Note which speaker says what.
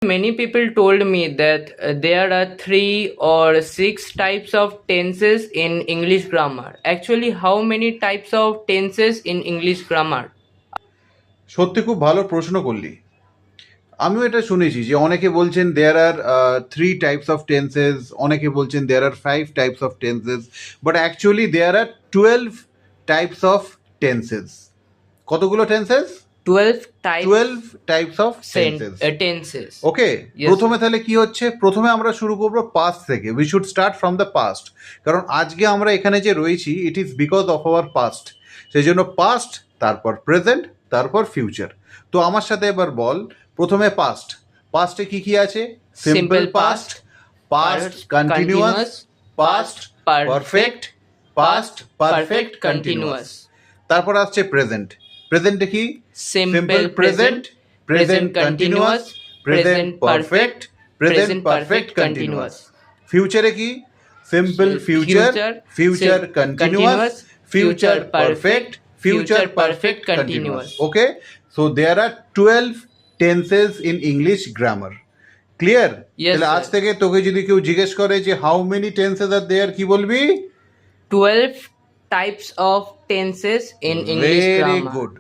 Speaker 1: Many people told me that there are 3 or 6 types of tenses in English grammar. Actually, how many types of tenses in English grammar?
Speaker 2: সত্যি খুব ভালো প্রশ্ন করলি। আমিও এটা শুনেছি যে অনেকে বলছেন there are 3 types of tenses, অনেকে বলছেন there are 5 types of tenses, but actually there are 12 types of tenses. কতগুলো tenses?
Speaker 1: 12 types
Speaker 2: 12 types of tenses.
Speaker 1: tenses.
Speaker 2: Okay,
Speaker 1: Yes,
Speaker 2: প্রথমে
Speaker 1: sir.
Speaker 2: তাহলে কি হচ্ছে? প্রথমে আমরা শুরু করবো পাস্ট থেকে। We should start from the past, কারণ আজকে আমরা এখানে যে রয়েছি it is because of our past. সেই জন্য পাস্ট, তারপর প্রেজেন্ট, তারপর ফিউচার। তো আমার সাথে এবার বল, প্রথমে পাস্ট। পাস্টে কি কি আছে? Simple past, past continuous, past perfect, past perfect continuous. তারপর আসছে প্রেজেন্ট। প্রেজেন্টে কি?
Speaker 1: Simple present, present continuous, present perfect, present perfect continuous.
Speaker 2: ফিউচারে কি? Simple future, future continuous, future perfect, future perfect continuous. Okay, so there are 12 tenses in English grammar. Clear?
Speaker 1: Yes,
Speaker 2: তাহলে আজ
Speaker 1: sir.
Speaker 2: থেকে তোকে যদি কেউ জিজ্ঞেস করে যে হাউ মেনি টেন্সেস আর দেয়ার, কি বলবি?
Speaker 1: 12 types of tenses in English
Speaker 2: very
Speaker 1: grammar.
Speaker 2: Good.